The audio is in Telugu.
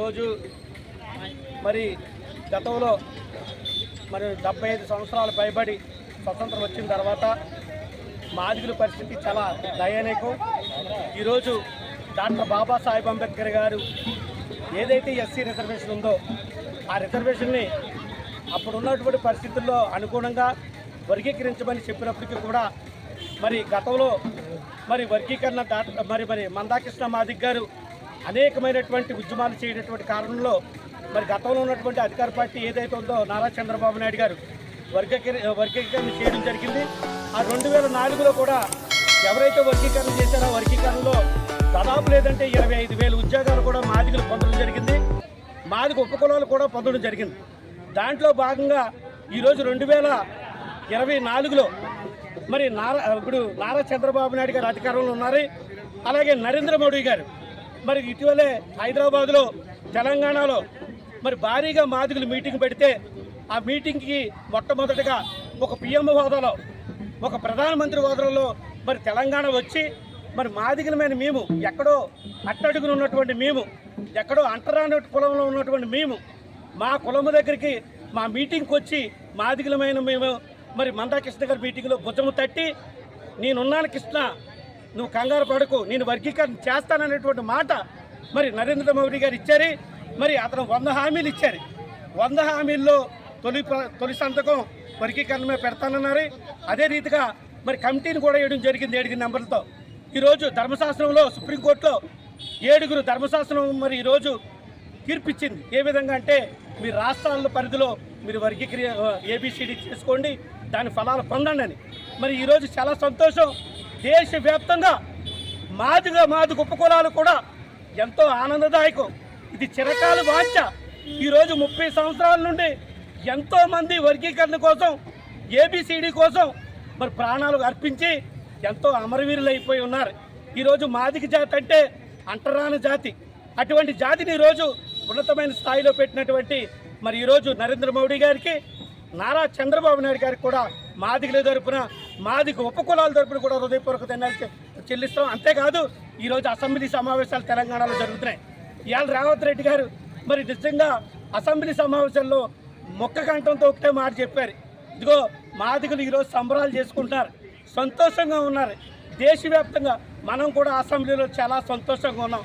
ఈరోజు మరి గతంలో మరి 75 సంవత్సరాలు పైబడి స్వతంత్రం వచ్చిన తర్వాత మాదిగల పరిస్థితి చాలా దయనీయం. ఈరోజు డాక్టర్ బాబాసాహెబ్ అంబేద్కర్ గారు ఏదైతే ఎస్సీ రిజర్వేషన్ ఉందో ఆ రిజర్వేషన్ని అప్పుడు ఉన్నటువంటి పరిస్థితుల్లో అనుగుణంగా వర్గీకరించమని చెప్పినప్పటికీ కూడా మరి గతంలో మరి వర్గీకరణ మరి మందాకృష్ణ మాదిగ గారు అనేకమైనటువంటి ఉద్యమాలు చేయనటువంటి కారణంలో మరి గతంలో ఉన్నటువంటి అధికార పార్టీ ఏదైతే ఉందో నారా చంద్రబాబు నాయుడు గారు వర్గీకరణ చేయడం జరిగింది. ఆ 2004లో కూడా ఎవరైతే వర్గీకరణ చేశారో వర్గీకరణలో దాదాపు లేదంటే 25,000 ఉద్యోగాలు కూడా మాదిగలు పొందడం జరిగింది. మాదిగ ఉపకులాలు కూడా పొందడం జరిగింది. దాంట్లో భాగంగా ఈరోజు 2024లో మరి ఇప్పుడు నారా చంద్రబాబు నాయుడు గారు అధికారంలో ఉన్నారు. అలాగే నరేంద్ర మోడీ గారు మరి ఇటీవలే హైదరాబాద్లో తెలంగాణలో మరి భారీగా మాదిగలు మీటింగ్ పెడితే ఆ మీటింగ్కి మొట్టమొదటిగా ఒక పిఎం హోదాలో ఒక ప్రధానమంత్రి హోదాలో మరి తెలంగాణ వచ్చి మరి మాదిగలమైన మేము ఎక్కడో అట్టడుగున ఉన్నటువంటి మేము ఎక్కడో అంటరాని కులంలో ఉన్నటువంటి మేము మా కులము దగ్గరికి మా మీటింగ్కి వచ్చి మాదిగలమైన మేము మరి మందాకృష్ణ గారి మీటింగ్లో భుజము తట్టి నేనున్నాను కృష్ణ, నువ్వు కంగారు పడకు, నేను వర్గీకరణ చేస్తాననేటువంటి మాట మరి నరేంద్ర మోడీ గారు ఇచ్చారు. మరి అతను 100 హామీలు ఇచ్చారు. 100 హామీల్లో తొలి సంతకం వర్గీకరణ పెడతానన్నారు. అదే రీతిగా మరి కమిటీని కూడా వేయడం జరిగింది 7 నెంబర్లతో. ఈరోజు ధర్మశాస్త్రంలో సుప్రీంకోర్టులో 7 ధర్మశాస్త్రం మరి ఈరోజు తీర్పిచ్చింది. ఏ విధంగా అంటే మీ రాష్ట్రాల పరిధిలో మీరు ABCD చేసుకోండి, దాని ఫలాలు పొందండి అని. మరి ఈరోజు చాలా సంతోషం. దేశవ్యాప్తంగా మాదిగ ఉపకులాలు కూడా ఎంతో ఆనందదాయకం. ఇది చిరకాల వాంఛ. ఈరోజు 30 సంవత్సరాల నుండి ఎంతోమంది వర్గీకరణ కోసం ABCD కోసం మరి ప్రాణాలు అర్పించి ఎంతో అమరవీరులు అయిపోయి ఉన్నారు. ఈరోజు మాదిగ జాతి అంటే అంటరాని జాతి. అటువంటి జాతిని ఈరోజు ఉన్నతమైన స్థాయిలో పెట్టినటువంటి మరి ఈరోజు నరేంద్ర మోడీ గారికి నారా చంద్రబాబు నాయుడు గారికి కూడా మాదిగల తరపున మాదిగ ఉపకులాల తరపున కూడా హృదయపూర్వక ధన్యవాదాలు చెల్లిస్తాం. అంతేకాదు ఈరోజు అసెంబ్లీ సమావేశాలు తెలంగాణలో జరుగుతున్నాయి. ఇవాళ రేవంత్ రెడ్డి గారు మరి నిజంగా అసెంబ్లీ సమావేశాల్లో మొక్క కంఠంతో ఒకటే మాట చెప్పారు. ఇదిగో మాదిగలు ఈరోజు సంబరాలు చేసుకుంటున్నారు, సంతోషంగా ఉన్నారు. దేశవ్యాప్తంగా మనం కూడా అసెంబ్లీలో చాలా సంతోషంగా ఉన్నాం.